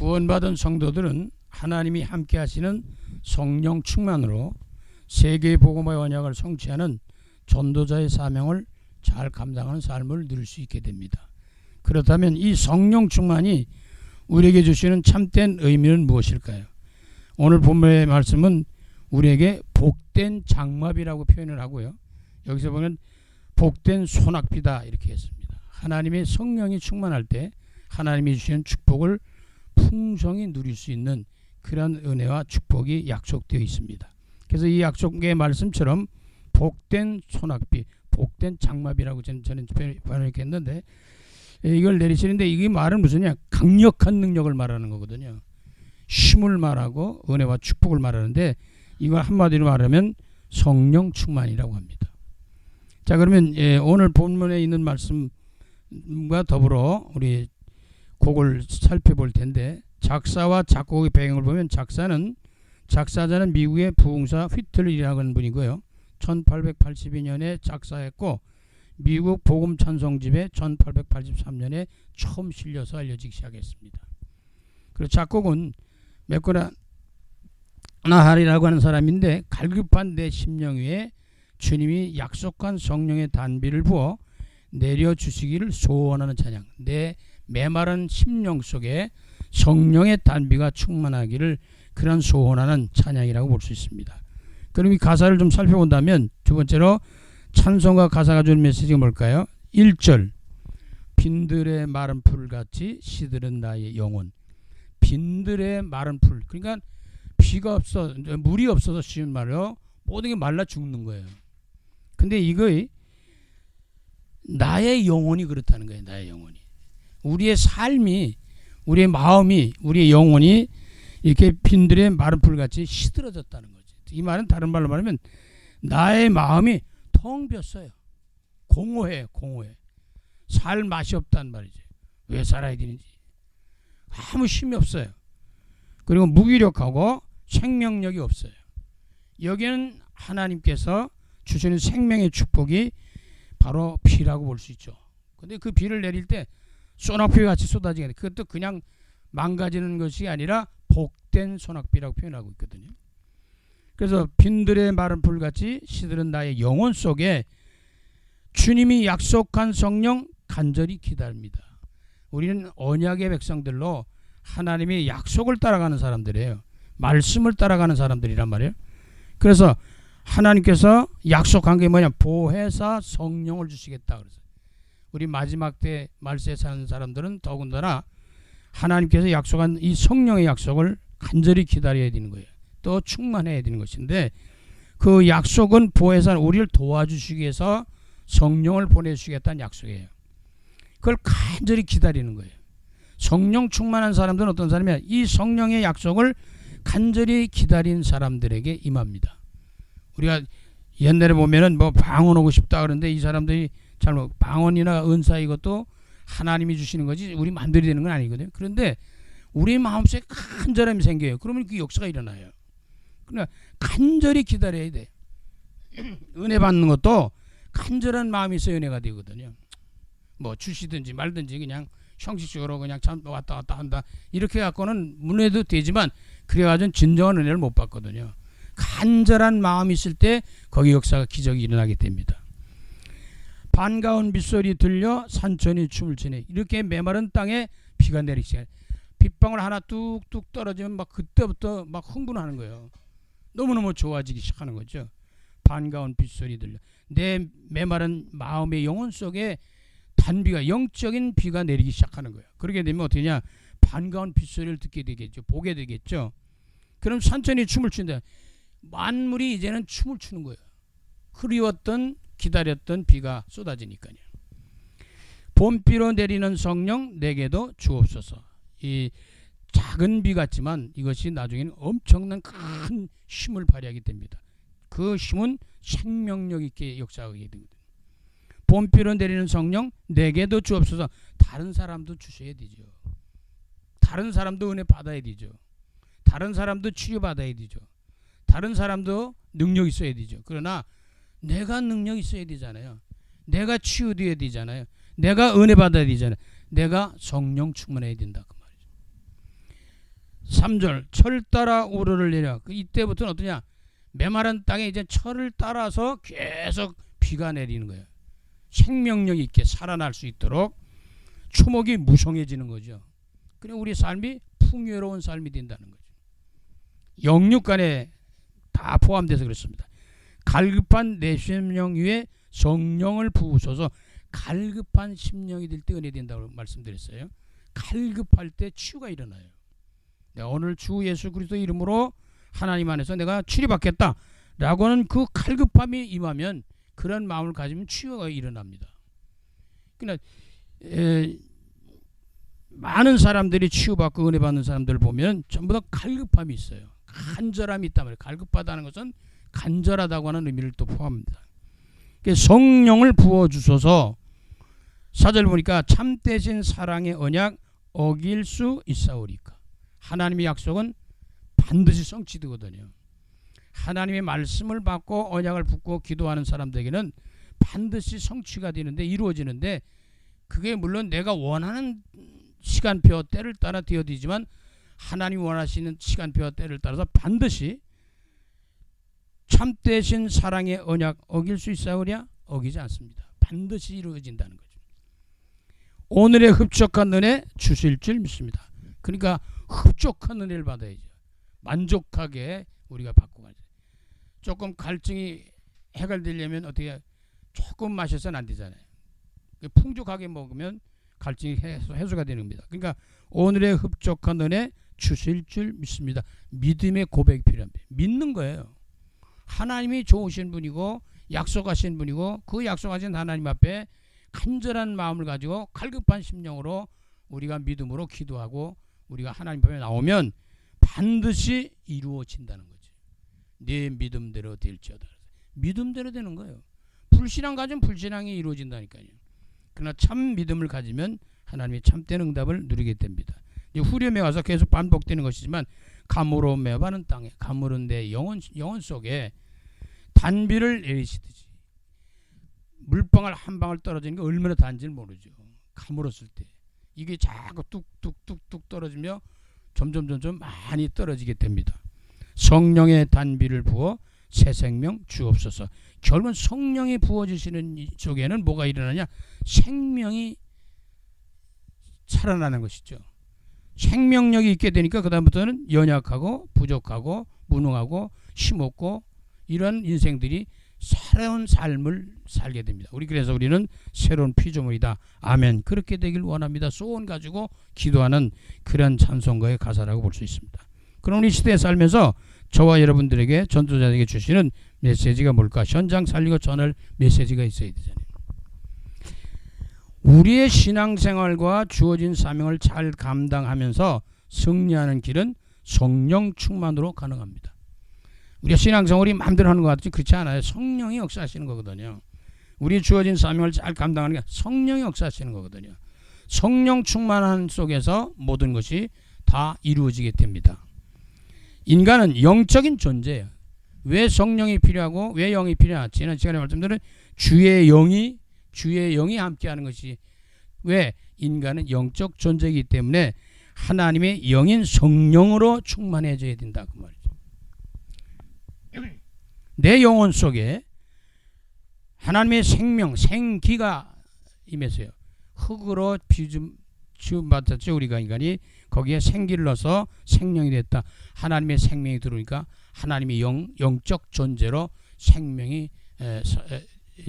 구원받은 성도들은 하나님이 함께 하시는 성령 충만으로 세계 복음의 언약을 성취하는 전도자의 사명을 잘 감당하는 삶을 누릴 수 있게 됩니다. 그렇다면 이 성령 충만이 우리에게 주시는 참된 의미는 무엇일까요? 오늘 본문의 말씀은 우리에게 복된 장막이라고 표현을 하고요. 여기서 보면 복된 소낙비다 이렇게 했습니다. 하나님의 성령이 충만할 때 하나님이 주시는 축복을 풍성히 누릴 수 있는 그런 은혜와 축복이 약속되어 있습니다. 그래서 이 약속의 말씀처럼 복된 소낙비, 복된 장막이라고 저는 번역했는데 이걸 내리시는데 이게 말은 무슨냐? 강력한 능력을 말하는 거거든요. 힘을 말하고 은혜와 축복을 말하는데 이걸 한마디로 말하면 성령 충만이라고 합니다. 자, 그러면 오늘 본문에 있는 말씀과 더불어 우리 곡을 살펴볼 텐데 작사와 작곡의 배경을 보면 작사자는 미국의 부흥사 휘틀이라고 하는 분이고요. 1882년에 작사했고 미국 복음 찬송집에 1883년에 처음 실려서 알려지기 시작했습니다. 그리고 작곡은 메코나 나할이라고 하는 사람인데 갈급한 내 심령 위에 주님이 약속한 성령의 단비를 부어 내려주시기를 소원하는 찬양. 내 메마른 심령 속에 성령의 단비가 충만하기를 그런 소원하는 찬양이라고 볼 수 있습니다. 그럼 이 가사를 좀 살펴본다면 두 번째로 찬송가 가사가 주는 메시지가 뭘까요? 1절 빈들의 마른 풀같이 시들은 나의 영혼. 빈들의 마른 풀, 그러니까 비가 없어, 물이 없어서 쉬운 말로 모든 게 말라 죽는 거예요. 근데 이거 나의 영혼이 그렇다는 거예요. 나의 영혼이, 우리의 삶이, 우리의 마음이, 우리의 영혼이 이렇게 빈들의 마른 풀같이 시들어졌다는 거지. 이 말은 다른 말로 말하면 나의 마음이 텅 비었어요. 공허해. 살 맛이 없단 말이지. 왜 살아야 되는지 아무 힘이 없어요. 그리고 무기력하고 생명력이 없어요. 여기는 하나님께서 주시는 생명의 축복이 바로 비라고 볼 수 있죠. 근데 그 비를 내릴 때 소낙비 같이 쏟아지게 돼. 그것도 그냥 망가지는 것이 아니라 복된 소낙비라고 표현하고 있거든요. 그래서 빈들의 마른 풀같이 시들은 나의 영혼 속에 주님이 약속한 성령 간절히 기다립니다. 우리는 언약의 백성들로 하나님의 약속을 따라가는 사람들이에요. 말씀을 따라가는 사람들이란 말이에요. 그래서 하나님께서 약속한 게 뭐냐? 보혜사 성령을 주시겠다. 그래서 우리 마지막 때 말세에 사는 사람들은 더군다나 하나님께서 약속한 이 성령의 약속을 간절히 기다려야 되는 거예요. 또 충만해야 되는 것인데 그 약속은 보혜사, 우리를 도와주시기 위해서 성령을 보내주시겠다는 약속이에요. 그걸 간절히 기다리는 거예요. 성령 충만한 사람들은 어떤 사람이야? 이 성령의 약속을 간절히 기다린 사람들에게 임합니다. 우리가 옛날에 보면은 뭐 방언 오고 싶다 그러는데 이 사람들이 잘못, 방언이나 은사 이것도 하나님이 주시는 거지 우리 만들이 되는 건 아니거든요. 그런데 우리 마음속에 간절함이 생겨요. 그러면 그 역사가 일어나요. 그러니까 간절히 기다려야 돼. 은혜 받는 것도 간절한 마음이 있어야 은혜가 되거든요. 뭐 주시든지 말든지 그냥 형식적으로 그냥 참 왔다 갔다 한다 이렇게 갖고는 문해도 되지만 그래가지고는 진정한 은혜를 못 받거든요. 간절한 마음이 있을 때 거기 역사가 기적이 일어나게 됩니다. 반가운 빗소리 들려 산천이 춤을 추네. 이렇게 메마른 땅에 비가 내리기 시작해. 빗방울 하나 뚝뚝 떨어지면 막 그때부터 막 흥분하는 거예요. 너무너무 좋아지기 시작하는 거죠. 반가운 빗소리 들려. 내 메마른 마음의 영혼 속에 단비가, 영적인 비가 내리기 시작하는 거예요. 그렇게 되면 어떠냐? 반가운 빗소리를 듣게 되겠죠. 보게 되겠죠. 그럼 산천이 춤을 춘다. 만물이 이제는 춤을 추는 거예요. 그리웠던, 기다렸던 비가 쏟아지니까요. 봄비로 내리는 성령 내게도 주옵소서. 이 작은 비 같지만 이것이 나중에는 엄청난 큰 힘을 발휘하게 됩니다. 그 힘은 생명력 있게 역사하게 됩니다. 봄비로 내리는 성령 내게도 주옵소서. 다른 사람도 주셔야 되죠. 다른 사람도 은혜 받아야 되죠. 다른 사람도 치료받아야 되죠. 다른 사람도 능력 있어야 되죠. 그러나 내가 능력 있어야 되잖아요. 내가 치유되어야 되잖아요. 내가 은혜 받아야 되잖아요. 내가 성령 충만해야 된다 그 말이죠. 3절 철 따라 우러를 내려. 이때부터는 어떠냐? 메마른 땅에 이제 철을 따라서 계속 비가 내리는 거예요. 생명력 있게 살아날 수 있도록 초목이 무성해지는 거죠. 그래 우리 삶이 풍요로운 삶이 된다는 거죠. 영육간에 다 포함돼서 그렇습니다. 갈급한 내 심령 위에 성령을 부으소서. 갈급한 심령이 될 때 은혜 된다고 말씀드렸어요. 갈급할 때 치유가 일어나요. 내가 오늘 주 예수 그리스도 이름으로 하나님 안에서 내가 치료받겠다 라고 하는 그 갈급함이 임하면 그런 마음을 가지면 치유가 일어납니다. 그러니까 많은 사람들이 치유받고 은혜 받는 사람들을 보면 전부 다 갈급함이 있어요. 간절함이 있단 말이에요. 갈급하다는 것은 간절하다고 하는 의미를 또 포함합니다. 성령을 부어주소서. 4절 보니까 참되신 사랑의 언약 어길 수 있사오리까. 하나님의 약속은 반드시 성취되거든요. 하나님의 말씀을 받고 언약을 붙고 기도하는 사람들에게는 반드시 성취가 되는데 이루어지는데 그게 물론 내가 원하는 시간표 때를 따라 되어지지만 하나님이 원하시는 시간표와 때를 따라서 반드시 참되신 사랑의 언약 어길 수 있사오랴? 어기지 않습니다. 반드시 이루어진다는 거죠. 오늘의 흡족한 은혜 주실 줄 믿습니다. 그러니까 흡족한 은혜를 받아야죠. 만족하게 우리가 받고 가죠. 조금 갈증이 해결되려면 어떻게 조금 마셔서는 안 되잖아요. 풍족하게 먹으면 갈증이 해소가 되는 겁니다. 그러니까 오늘의 흡족한 은혜 주실 줄 믿습니다. 믿음의 고백이 필요합니다. 믿는 거예요. 하나님이 좋으신 분이고 약속하신 분이고 그 약속하신 하나님 앞에 간절한 마음을 가지고 갈급한 심령으로 우리가 믿음으로 기도하고 우리가 하나님 앞에 나오면 반드시 이루어진다는 거죠. 네 믿음대로 될지어다. 믿음대로 되는 거예요. 불신앙 가지면 불신앙이 이루어진다니까요. 그러나 참 믿음을 가지면 하나님의 참된 응답을 누리게 됩니다. 후렴에 와서 계속 반복되는 것이지만 가물어 매바는 땅에 가물은 내 영혼 속에 단비를 내리시듯이 물방울 한 방울 떨어지는 게 얼마나 단지를 모르죠. 가물었을 때 이게 자꾸 뚝뚝뚝뚝 떨어지며 점점 많이 떨어지게 됩니다. 성령의 단비를 부어 새 생명 주옵소서. 결국은 성령이 부어주시는 쪽에는 뭐가 일어나냐? 생명이 살아나는 것이죠. 생명력이 있게 되니까 그 다음부터는 연약하고 부족하고 무능하고 힘없고 이런 인생들이 새로운 삶을 살게 됩니다. 그래서 우리는 새로운 피조물이다. 아멘. 그렇게 되길 원합니다. 소원 가지고 기도하는 그런 찬송가의 가사라고 볼 수 있습니다. 그럼 우리 시대에 살면서 저와 여러분들에게 전도자에게 주시는 메시지가 뭘까? 현장 살리고 전할 메시지가 있어야 되잖아요. 우리의 신앙생활과 주어진 사명을 잘 감당하면서 승리하는 길은 성령 충만으로 가능합니다. 우리가 신앙생활이 마음대로 하는 것 같지 그렇지 않아요. 성령이 역사하시는 거거든요. 우리 주어진 사명을 잘 감당하는 게 성령이 역사하시는 거거든요. 성령 충만한 속에서 모든 것이 다 이루어지게 됩니다. 인간은 영적인 존재예요. 왜 성령이 필요하고 왜 영이 필요하냐? 지난 시간에 말씀드린 주의 영이 함께하는 것이 왜 인간은 영적 존재이기 때문에 하나님의 영인 성령으로 충만해져야 된다 그 말이죠. 내 영혼 속에 하나님의 생명, 생기가 임했어요. 흙으로 지음받았죠. 우리가 인간이 거기에 생기를 넣어서 생명이 됐다. 하나님의 생명이 들어오니까 하나님의 영적 존재로 생명이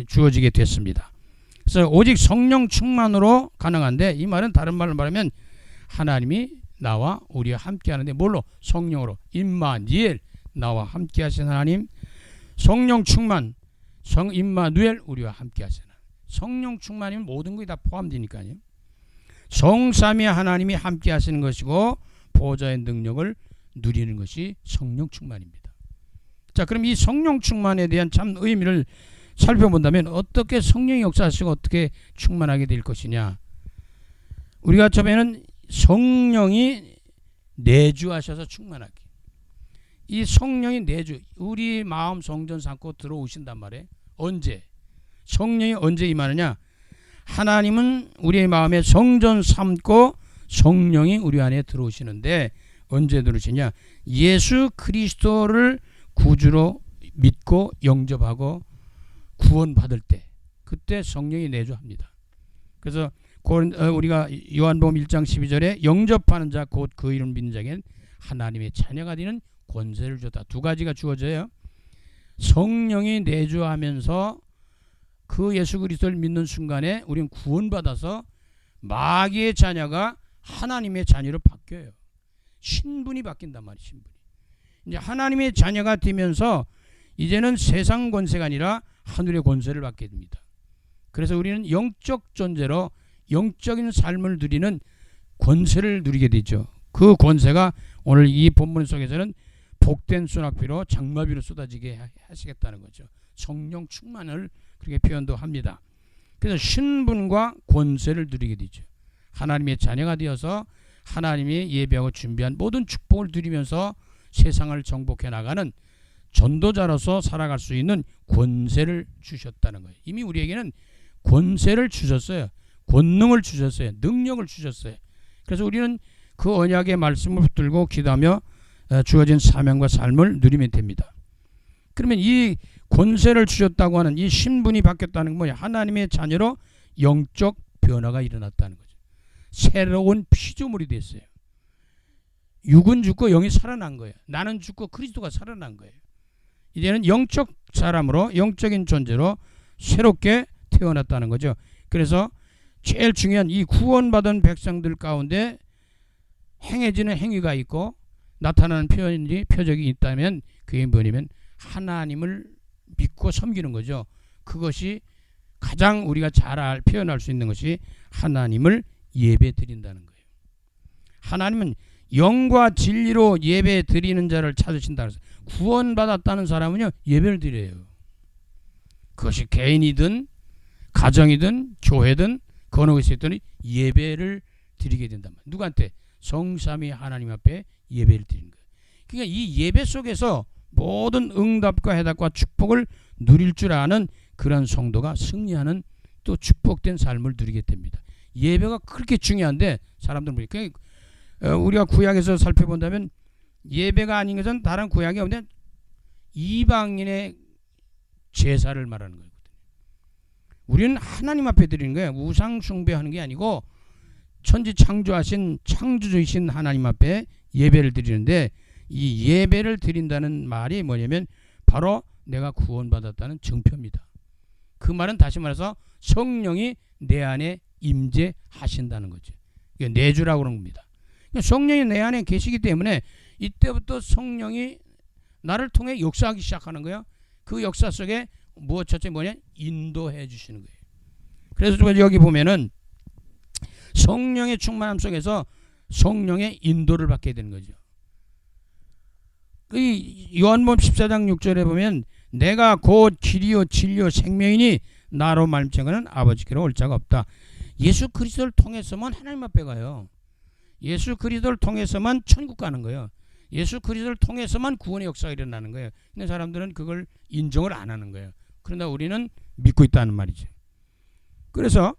주어지게 됐습니다. 그래서 오직 성령 충만으로 가능한데 이 말은 다른 말로 말하면 하나님이 나와 우리와 함께 하는데 뭘로? 성령으로. 임마누엘 나와 함께 하신 하나님 성령 충만 임마누엘 우리와 함께 하시는 성령 충만이면 모든 것이 다 포함되니까요. 성삼위 하나님이 함께 하시는 것이고 보좌의 능력을 누리는 것이 성령 충만입니다. 자, 그럼 이 성령 충만에 대한 참 의미를 살펴본다면 어떻게 성령이 역사하시고 어떻게 충만하게 될 것이냐. 우리가 처음에는 성령이 내주하셔서 충만하게. 이 성령이 내주 우리 마음 성전 삼고 들어오신단 말이에요. 언제? 성령이 언제 임하느냐? 하나님은 우리의 마음에 성전 삼고 성령이 우리 안에 들어오시는데 언제 들으시냐? 예수 그리스도를 구주로 믿고 영접하고 구원받을 때, 그때 성령이 내주합니다. 그래서 우리가 요한복음 1장 12절에 영접하는 자 곧 그 이름 믿는 자에게는 하나님의 자녀가 되는 권세를 줬다. 두 가지가 주어져요. 성령이 내주하면서 그 예수 그리스도를 믿는 순간에 우리는 구원받아서 마귀의 자녀가 하나님의 자녀로 바뀌어요. 신분이 바뀐단 말이에요. 신분이. 이제 하나님의 자녀가 되면서 이제는 세상 권세가 아니라 하늘의 권세를 받게 됩니다. 그래서 우리는 영적 존재로 영적인 삶을 누리는 권세를 누리게 되죠. 그 권세가 오늘 이 본문 속에서는 복된 소낙비로 장마비로 쏟아지게 하시겠다는 거죠. 성령 충만을 그렇게 표현도 합니다. 그래서 신분과 권세를 누리게 되죠. 하나님의 자녀가 되어서 하나님이 예배하고 준비한 모든 축복을 누리면서 세상을 정복해 나가는 전도자로서 살아갈 수 있는 권세를 주셨다는 거예요. 이미 우리에게는 권세를 주셨어요. 권능을 주셨어요. 능력을 주셨어요. 그래서 우리는 그 언약의 말씀을 붙들고 기도하며 주어진 사명과 삶을 누리면 됩니다. 그러면 이 권세를 주셨다고 하는 이 신분이 바뀌었다는 건 뭐냐? 하나님의 자녀로 영적 변화가 일어났다는 거죠. 새로운 피조물이 됐어요. 육은 죽고 영이 살아난 거예요. 나는 죽고 그리스도가 살아난 거예요. 이제는 영적 사람으로 영적인 존재로 새롭게 태어났다는 거죠. 그래서 제일 중요한 이 구원받은 백성들 가운데 행해지는 행위가 있고 나타나는 표적이 있다면 그게 뭐냐면 하나님을 믿고 섬기는 거죠. 그것이 가장 우리가 잘 표현할 수 있는 것이 하나님을 예배 드린다는 거예요. 하나님은 영과 진리로 예배 드리는 자를 찾으신다. 그래서 구원받았다는 사람은요 예배를 드려요. 그것이 개인이든 가정이든 교회든 그 어느 곳에 있더니 예배를 드리게 된단 말이에요. 누구한테? 성삼위 하나님 앞에 예배를 드리는 거예요. 그러니까 이 예배 속에서 모든 응답과 해답과 축복을 누릴 줄 아는 그런 성도가 승리하는 또 축복된 삶을 누리게 됩니다. 예배가 그렇게 중요한데 사람들은 그러니까 우리가 구약에서 살펴본다면 예배가 아닌 것은 다른 구약이 없는데 이방인의 제사를 말하는 거거든요. 우리는 하나님 앞에 드리는 거예요. 우상 숭배하는 게 아니고 천지 창조하신 창조주이신 하나님 앞에 예배를 드리는데 이 예배를 드린다는 말이 뭐냐면 바로 내가 구원받았다는 증표입니다. 그 말은 다시 말해서 성령이 내 안에 임재하신다는 거죠. 이게 내주라고 그런 겁니다. 성령이 내 안에 계시기 때문에 이때부터 성령이 나를 통해 역사하기 시작하는 거예요. 그 역사 속에 첫째 뭐냐? 인도해 주시는 거예요. 그래서 여기 보면은 성령의 충만함 속에서 성령의 인도를 받게 되는 거죠. 이 요한복음 14장 6절에 보면 내가 곧 길이요 진리요 생명이니 나로 말미암아 아버지께로 올 자가 없다. 예수 그리스도를 통해서만 하나님 앞에 가요. 예수 그리스도를 통해서만 천국 가는 거예요. 예수 그리스도를 통해서만 구원의 역사가 일어나는 거예요. 근데 사람들은 그걸 인정을 안 하는 거예요. 그러나 우리는 믿고 있다는 말이죠. 그래서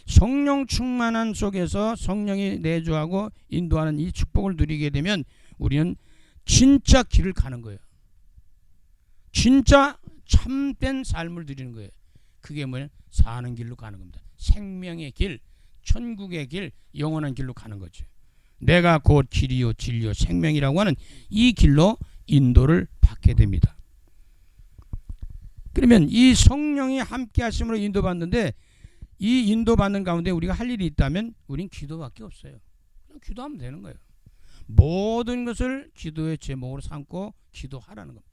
성령 충만한 속에서 성령이 내주하고 인도하는 이 축복을 누리게 되면 우리는 진짜 길을 가는 거예요. 진짜 참된 삶을 누리는 거예요. 그게 뭐냐? 사는 길로 가는 겁니다. 생명의 길, 천국의 길, 영원한 길로 가는 거죠. 내가 곧 길이요 진리요 생명이라고 하는 이 길로 인도를 받게 됩니다. 그러면 이 성령이 함께 하심으로 인도받는데 이 인도받는 가운데 우리가 할 일이 있다면 우린 기도밖에 없어요. 그냥 기도하면 되는 거예요. 모든 것을 기도의 제목으로 삼고 기도하라는 겁니다.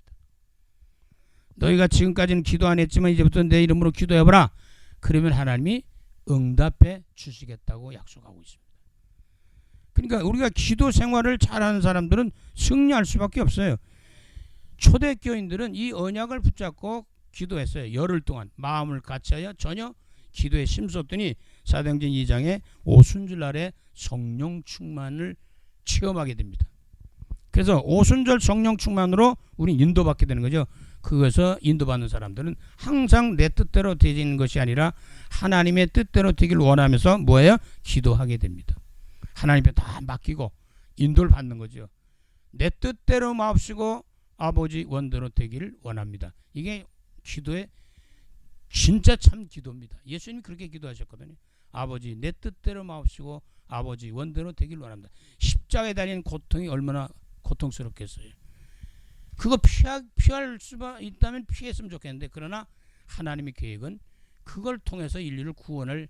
너희가 지금까지는 기도 안 했지만 이제부터 내 이름으로 기도해보라. 그러면 하나님이 응답해 주시겠다고 약속하고 있습니다. 그러니까 우리가 기도 생활을 잘하는 사람들은 승리할 수밖에 없어요. 초대교인들은 이 언약을 붙잡고 기도했어요. 열흘 동안 마음을 같이하여 전혀 기도에 심썼더니 사도행전 2장에 오순절 날에 성령 충만을 체험하게 됩니다. 그래서 오순절 성령 충만으로 우리는 인도받게 되는 거죠. 그것을 인도받는 사람들은 항상 내 뜻대로 되는 것이 아니라 하나님의 뜻대로 되기를 원하면서 뭐예요? 기도하게 됩니다. 하나님께 다 맡기고 인도를 받는 거죠. 내 뜻대로 마옵시고 아버지 원대로 되기를 원합니다. 이게 기도의 진짜 참 기도입니다. 예수님이 그렇게 기도하셨거든요. 아버지 내 뜻대로 마옵시고 아버지 원대로 되기를 원합니다. 십자가에 달린 고통이 얼마나 고통스럽겠어요. 그거 피할 수가 있다면 피했으면 좋겠는데, 그러나 하나님의 계획은 그걸 통해서 인류를 구원할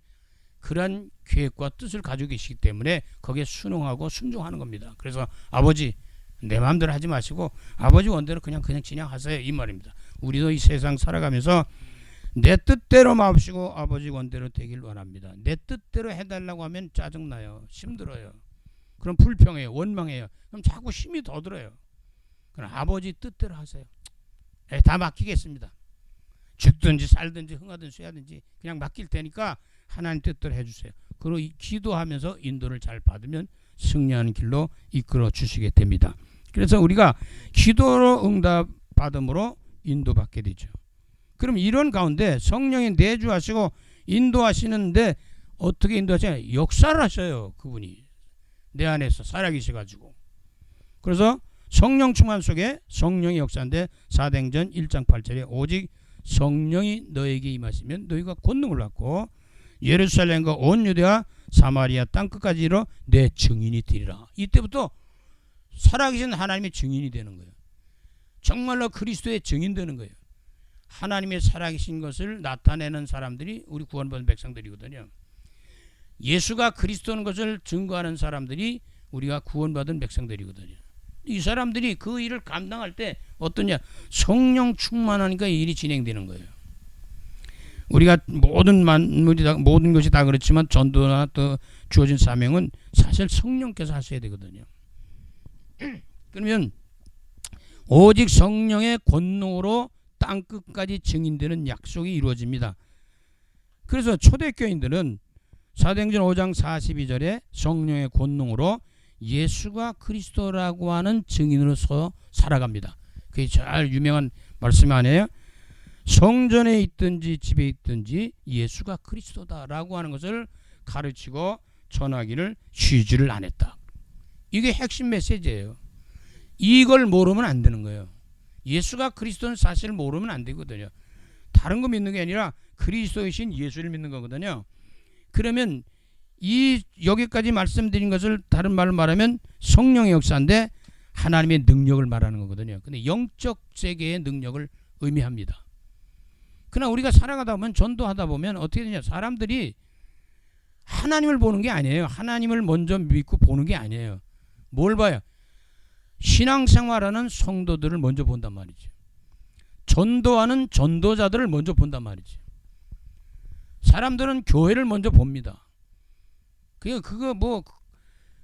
그러한 계획과 뜻을 가지고 계시기 때문에 거기에 순응하고 순종하는 겁니다. 그래서 아버지 내 마음대로 하지 마시고 아버지 원대로 그냥 진행하세요, 이 말입니다. 우리도 이 세상 살아가면서 내 뜻대로 마옵시고 아버지 원대로 되길 원합니다. 내 뜻대로 해달라고 하면 짜증나요. 힘들어요. 그럼 불평해요. 원망해요. 그럼 자꾸 힘이 더 들어요. 그럼 아버지 뜻대로 하세요. 다 맡기겠습니다. 죽든지 살든지 흥하든지 쇠하든지 그냥 맡길 테니까 하나님 뜻대로 해주세요. 그리고 기도하면서 인도를 잘 받으면 승리하는 길로 이끌어 주시게 됩니다. 그래서 우리가 기도로 응답 받음으로 인도받게 되죠. 그럼 이런 가운데 성령이 내주하시고 인도하시는데 어떻게 인도하시냐? 역사를 하셔요. 그분이 내 안에서 살아계셔가지고. 그래서 성령 충만 속에 성령의 역사인데 사도행전 1장 8절에 오직 성령이 너에게 임하시면 너희가 권능을 받고 예루살렘과 온 유대와 사마리아 땅끝까지 이르러 내 증인이 되리라. 이때부터 살아계신 하나님의 증인이 되는 거예요. 정말로 그리스도의 증인 되는 거예요. 하나님의 살아계신 것을 나타내는 사람들이 우리 구원받은 백성들이거든요. 예수가 그리스도인 것을 증거하는 사람들이 우리가 구원받은 백성들이거든요. 이 사람들이 그 일을 감당할 때 어떠냐? 성령 충만하니까 이 일이 진행되는 거예요. 우리가 모든 것이 다 그렇지만 전도나 또 주어진 사명은 사실 성령께서 하셔야 되거든요. 그러면 오직 성령의 권능으로 땅끝까지 증인되는 약속이 이루어집니다. 그래서 초대교인들은 사도행전 5장 42절에 성령의 권능으로 예수가 그리스도라고 하는 증인으로서 살아갑니다. 그게 잘 유명한 말씀 아니에요? 성전에 있든지 집에 있든지 예수가 그리스도다라고 하는 것을 가르치고 전하기를 쉬지를 안 했다. 이게 핵심 메시지예요. 이걸 모르면 안 되는 거예요. 예수가 그리스도는 사실 모르면 안 되거든요. 다른 거 믿는 게 아니라 그리스도이신 예수를 믿는 거거든요. 그러면 이 여기까지 말씀드린 것을 다른 말로 말하면 성령의 역사인데 하나님의 능력을 말하는 거거든요. 근데 영적 세계의 능력을 의미합니다. 그러나 우리가 살아가다 보면 전도하다 보면 어떻게 되냐? 사람들이 하나님을 보는 게 아니에요. 하나님을 먼저 믿고 보는 게 아니에요. 뭘 봐요? 신앙생활하는 성도들을 먼저 본단 말이죠. 전도하는 전도자들을 먼저 본단 말이죠. 사람들은 교회를 먼저 봅니다.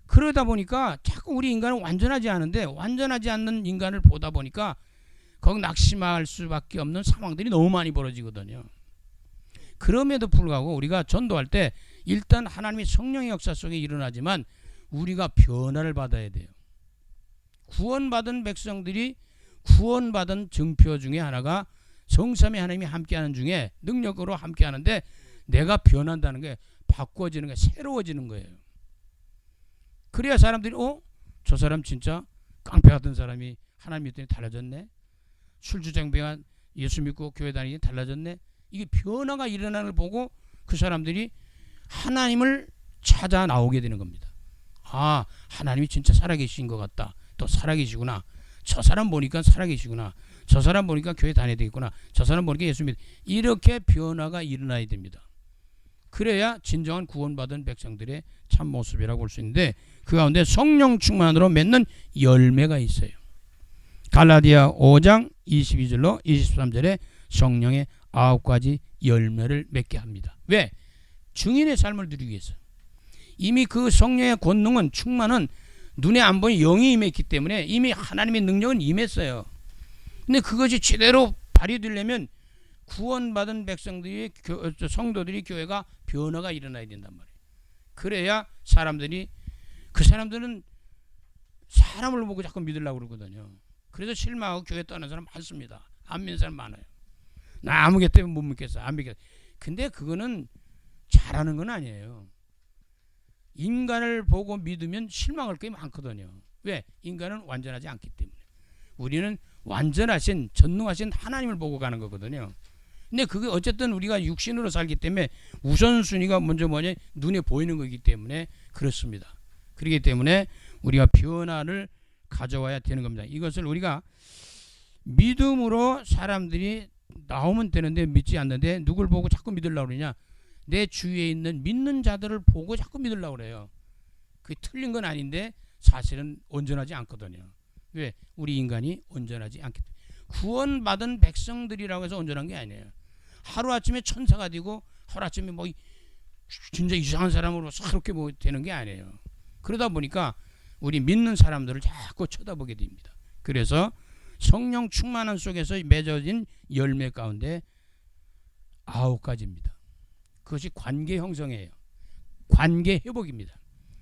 그러다 보니까 자꾸 우리 인간은 완전하지 않은데 완전하지 않는 인간을 보다 보니까 거기 낙심할 수밖에 없는 상황들이 너무 많이 벌어지거든요. 그럼에도 불구하고 우리가 전도할 때 일단 하나님의 성령의 역사 속에 일어나지만 우리가 변화를 받아야 돼요. 구원받은 백성들이 구원받은 증표 중에 하나가 성삼위 하나님이 함께하는 중에 능력으로 함께하는데 내가 변한다는 게 바꿔지는 게 새로워지는 거예요. 그래야 사람들이 저 사람 진짜 깡패 같은 사람이 하나님 믿더니 달라졌네. 술주정뱅이가 예수 믿고 교회 다니니 달라졌네. 이게 변화가 일어나는 걸 보고 그 사람들이 하나님을 찾아 나오게 되는 겁니다. 아, 하나님이 진짜 살아계신 것 같다. 또 살아계시구나. 저 사람 보니까 살아계시구나. 저 사람 보니까 교회 다녀야 되겠구나. 저 사람 보니까 예수 믿. 이렇게 변화가 일어나야 됩니다. 그래야 진정한 구원받은 백성들의 참 모습이라고 볼 수 있는데 그 가운데 성령 충만으로 맺는 열매가 있어요. 갈라디아 5장 22절로 23절에 성령의 9가지 열매를 맺게 합니다. 왜? 증인의 삶을 누리기 위해서. 이미 그 성령의 권능은 충만은 눈에 안 보이는 영이 임했기 때문에 이미 하나님의 능력은 임했어요. 근데 그것이 제대로 발휘되려면 구원받은 백성들이 성도들이 교회가 변화가 일어나야 된단 말이에요. 그래야 사람들이 그 사람들은 사람을 보고 자꾸 믿으려고 그러거든요. 그래서 실망하고 교회 떠나는 사람 많습니다. 안 믿는 사람 많아요. 나 아무개 때문에 못 믿겠어. 안 믿겠어. 근데 그거는 잘하는 건 아니에요. 인간을 보고 믿으면 실망할 게 많거든요. 왜? 인간은 완전하지 않기 때문에. 우리는 완전하신 전능하신 하나님을 보고 가는 거거든요. 근데 그게 어쨌든 우리가 육신으로 살기 때문에 우선순위가 먼저 뭐냐? 눈에 보이는 거기 때문에 그렇습니다. 그렇기 때문에 우리가 변화를 가져와야 되는 겁니다. 이것을 우리가 믿음으로 사람들이 나오면 되는데 믿지 않는데 누굴 보고 자꾸 믿으려고 그러냐? 내 주위에 있는 믿는 자들을 보고 자꾸 믿으려고 그래요. 그게 틀린 건 아닌데 사실은 온전하지 않거든요. 왜? 우리 인간이 온전하지 않기 때문에. 구원받은 백성들이라고 해서 온전한 게 아니에요. 하루아침에 천사가 되고 하루아침에 뭐 진짜 이상한 사람으로 새롭게 뭐 되는 게 아니에요. 그러다 보니까 우리 믿는 사람들을 자꾸 쳐다보게 됩니다. 그래서 성령 충만한 속에서 맺어진 열매 가운데 9가지입니다. 그것이 관계 형성이에요. 관계 회복입니다.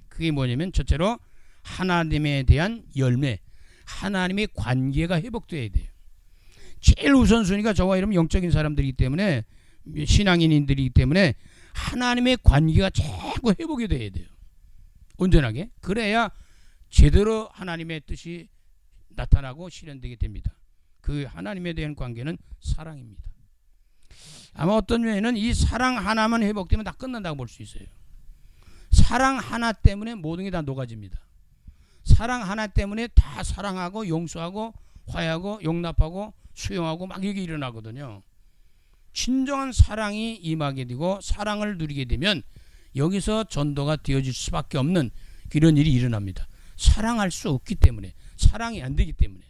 그게 뭐냐면 첫째로 하나님에 대한 열매, 하나님의 관계가 회복돼야 돼요. 제일 우선순위가 저와 이러면 영적인 사람들이기 때문에, 신앙인들이기 때문에 하나님의 관계가 자꾸 회복이 돼야 돼요. 온전하게. 그래야 제대로 하나님의 뜻이 나타나고 실현되게 됩니다. 그 하나님에 대한 관계는 사랑입니다. 아마 어떤 면에는 이 사랑 하나만 회복되면 다 끝난다고 볼 수 있어요. 사랑 하나 때문에 모든 게 다 녹아집니다. 사랑 하나 때문에 다 사랑하고 용서하고 화해하고 용납하고 수용하고 막 이게 일어나거든요. 진정한 사랑이 임하게 되고 사랑을 누리게 되면 여기서 전도가 되어질 수밖에 없는 이런 일이 일어납니다. 사랑할 수 없기 때문에, 사랑이 안 되기 때문에.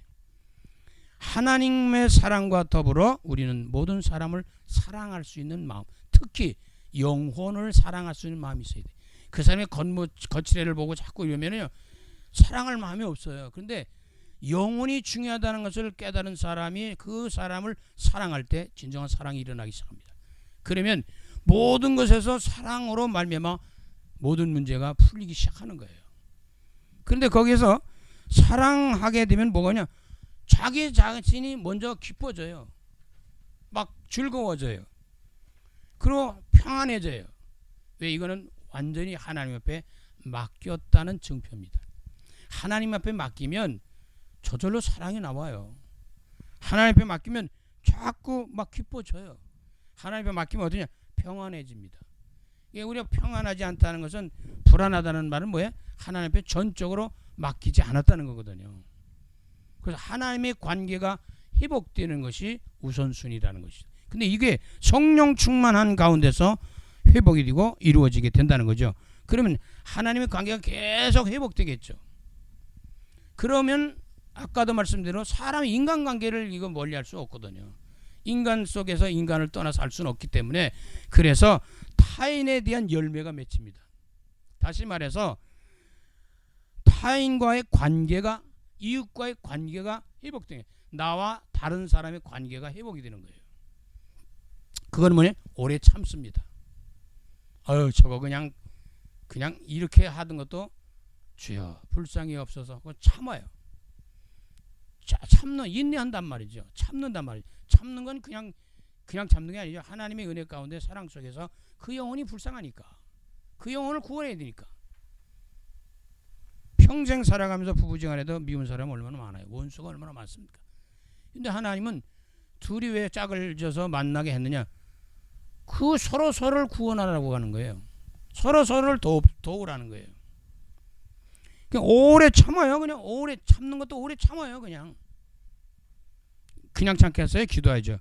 하나님의 사랑과 더불어 우리는 모든 사람을 사랑할 수 있는 마음, 특히 영혼을 사랑할 수 있는 마음이 있어야 돼. 그 사람의 거칠애를 보고 자꾸 이러면요 사랑할 마음이 없어요. 그런데 영혼이 중요하다는 것을 깨달은 사람이 그 사람을 사랑할 때 진정한 사랑이 일어나기 시작합니다. 그러면 모든 것에서 사랑으로 말미암아 모든 문제가 풀리기 시작하는 거예요. 그런데 거기에서 사랑하게 되면 뭐가냐? 자기 자신이 먼저 기뻐져요. 막 즐거워져요. 그리고 평안해져요. 왜? 이거는 완전히 하나님 앞에 맡겼다는 증표입니다. 하나님 앞에 맡기면 저절로 사랑이 나와요. 하나님 앞에 맡기면 자꾸 막 기뻐져요. 하나님 앞에 맡기면 어떠냐? 평안해집니다. 우리가 평안하지 않다는 것은, 불안하다는 말은 뭐예요? 하나님 앞에 전적으로 맡기지 않았다는 거거든요. 그래서 하나님의 관계가 회복되는 것이 우선순위라는 것이죠. 근데 이게 성령 충만한 가운데서 회복이 되고 이루어지게 된다는 거죠. 그러면 하나님의 관계가 계속 회복되겠죠. 그러면 아까도 말씀대로 사람 인간관계를 이거 멀리할 수 없거든요. 인간 속에서 인간을 떠나서 살 수는 없기 때문에, 그래서 타인에 대한 열매가 맺힙니다. 다시 말해서 타인과의 관계가, 이웃과의 관계가 회복되는, 나와 다른 사람의 관계가 회복이 되는 거예요. 그건 뭐냐? 오래 참습니다. 저거 그냥 이렇게 하던 것도 주여 불쌍히 없어서 그거 참아요. 참는, 인내한단 말이죠. 참는단 말이죠. 참는 건 그냥 참는 게 아니죠. 하나님의 은혜 가운데 사랑 속에서 그 영혼이 불쌍하니까, 그 영혼을 구원해야 되니까. 평생 살아가면서 부부지간에도 미운 사람이 얼마나 많아요. 원수가 얼마나 많습니까? 근데 하나님은 둘이 왜 짝을 져서 만나게 했느냐? 그 서로를 구원하라고 하는 거예요. 서로를 도우라는 거예요. 그냥 오래 참아요. 그냥 오래 참는 것도 오래 참아요. 그냥 참게 했어요. 기도하죠.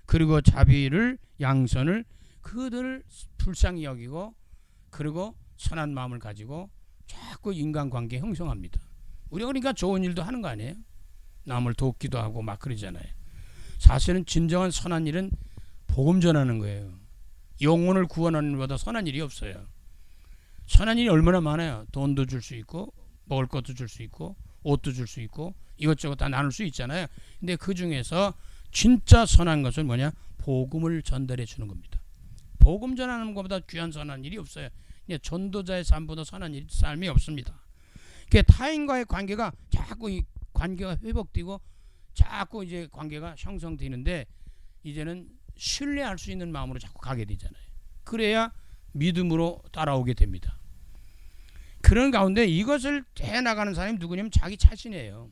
그리고 자비를, 양선을 그들을 불쌍히 여기고, 그리고 선한 마음을 가지고 자꾸 인간관계 형성합니다. 우리가 그러니까 좋은 일도 하는 거 아니에요? 남을 돕기도 하고 막 그러잖아요. 사실은 진정한 선한 일은 복음 전하는 거예요. 영혼을 구원하는 것보다 선한 일이 없어요. 선한 일이 얼마나 많아요. 돈도 줄 수 있고, 먹을 것도 줄 수 있고, 옷도 줄 수 있고, 이것저것 다 나눌 수 있잖아요. 근데 그 중에서 진짜 선한 것은 뭐냐? 복음을 전달해 주는 겁니다. 복음 전하는 것보다 귀한 선한 일이 없어요. 전도자의 삶보다 선한 삶이 없습니다. 타인과의 관계가 자꾸 이 관계가 회복되고 자꾸 이제 관계가 형성되는데, 이제는 신뢰할 수 있는 마음으로 자꾸 가게 되잖아요. 그래야 믿음으로 따라오게 됩니다. 그런 가운데 이것을 해나가는 사람이 누구냐면 자기 자신이에요.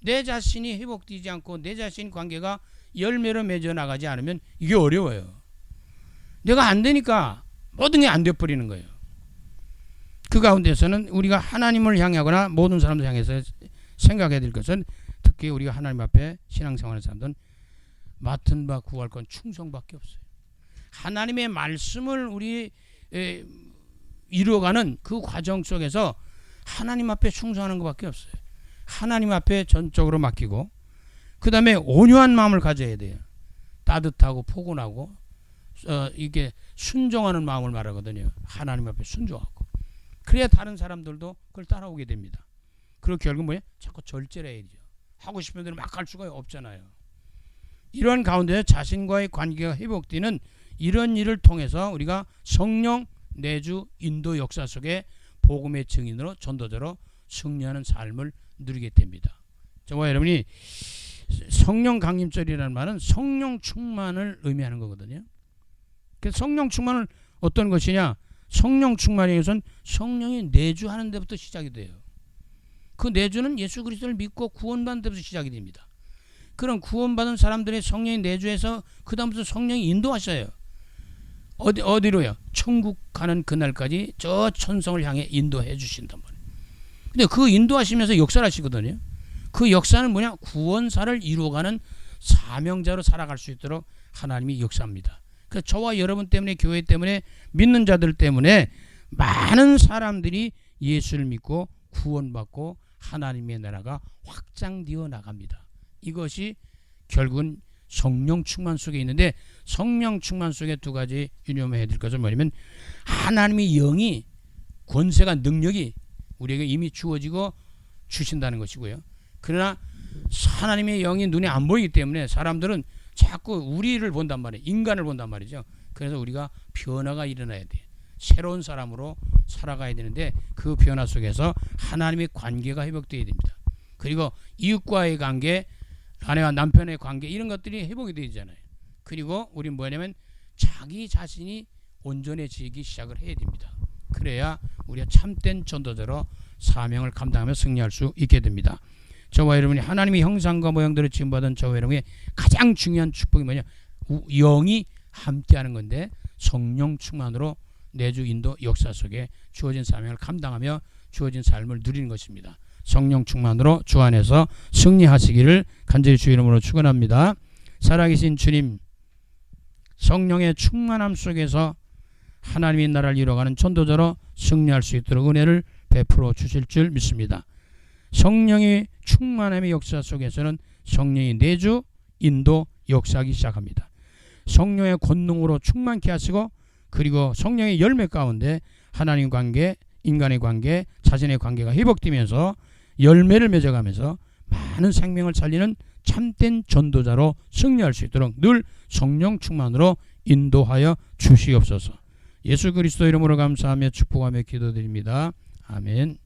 내 자신이 회복되지 않고 내 자신 관계가 열매로 맺어 나가지 않으면 이게 어려워요. 내가 안 되니까 모든 게 안 돼버리는 거예요. 그 가운데서는 우리가 하나님을 향하거나 모든 사람들 향해서 생각해야 될 것은, 특히 우리가 하나님 앞에 신앙생활하는 사람들은 맡은 바 구할 건 충성밖에 없어요. 하나님의 말씀을 우리 이루어가는 그 과정 속에서 하나님 앞에 충성하는 것밖에 없어요. 하나님 앞에 전적으로 맡기고, 그 다음에 온유한 마음을 가져야 돼요. 따뜻하고 포근하고 이게 순종하는 마음을 말하거든요. 하나님 앞에 순종하고. 그래야 다른 사람들도 그걸 따라오게 됩니다. 그리고 결국 뭐예요? 자꾸 절제해야죠. 하고 싶은 대로 막 할 수가 없잖아요. 이러한 가운데 자신과의 관계가 회복되는 이런 일을 통해서 우리가 성령 내주 인도 역사 속에 복음의 증인으로 전도자로 승리하는 삶을 누리게 됩니다. 저와 여러분이 성령 강림절이라는 말은 성령 충만을 의미하는 거거든요. 그래서 성령 충만을 어떤 것이냐? 성령 충만에 의해서는 성령이 내주하는 데부터 시작이 돼요. 그 내주는 예수 그리스도를 믿고 구원받는 데부터 시작이 됩니다. 그런 구원받은 사람들의 성령이 내주해서 그 다음부터 성령이 인도하셔요. 어디로요? 천국 가는 그날까지 저 천성을 향해 인도해 주신단 말이에요. 근데 그 인도하시면서 역사를 하시거든요. 그 역사는 뭐냐? 구원사를 이루어가는 사명자로 살아갈 수 있도록 하나님이 역사합니다. 그래서 저와 여러분 때문에, 교회 때문에, 믿는 자들 때문에 많은 사람들이 예수를 믿고 구원받고 하나님의 나라가 확장되어 나갑니다. 이것이 결국은 성령 충만 속에 있는데, 성령 충만 속에 두 가지 유념해야 될 것은 뭐냐면, 하나님의 영이, 권세가, 능력이 우리에게 이미 주어지고 주신다는 것이고요. 그러나 하나님의 영이 눈에 안 보이기 때문에 사람들은 자꾸 우리를 본단 말이에요. 인간을 본단 말이죠. 그래서 우리가 변화가 일어나야 돼요. 새로운 사람으로 살아가야 되는데, 그 변화 속에서 하나님의 관계가 회복되어야 됩니다. 그리고 이웃과의 관계, 아내와 남편의 관계, 이런 것들이 회복이 되잖아요. 그리고 우리는 뭐냐면 자기 자신이 온전해지기 시작을 해야 됩니다. 그래야 우리가 참된 전도자로 사명을 감당하며 승리할 수 있게 됩니다. 저와 여러분이 하나님의 형상과 모양대로 지음받은 저와 여러분의 가장 중요한 축복이 뭐냐? 영이 함께하는 건데, 성령 충만으로 내주 인도 역사 속에 주어진 사명을 감당하며 주어진 삶을 누리는 것입니다. 성령 충만으로 주 안에서 승리하시기를 간절히 주 이름으로 축원합니다. 살아계신 주님, 성령의 충만함 속에서 하나님의 나라를 이뤄가는 전도자로 승리할 수 있도록 은혜를 베풀어 주실 줄 믿습니다. 성령의 충만함의 역사 속에서는 성령이 내주 인도 역사하기 시작합니다. 성령의 권능으로 충만케 하시고, 그리고 성령의 열매 가운데 하나님 관계, 인간의 관계, 자신의 관계가 회복되면서 열매를 맺어가면서 많은 생명을 살리는 참된 전도자로 승리할 수 있도록 늘 성령 충만으로 인도하여 주시옵소서. 예수 그리스도 이름으로 감사하며 축복하며 기도드립니다. 아멘.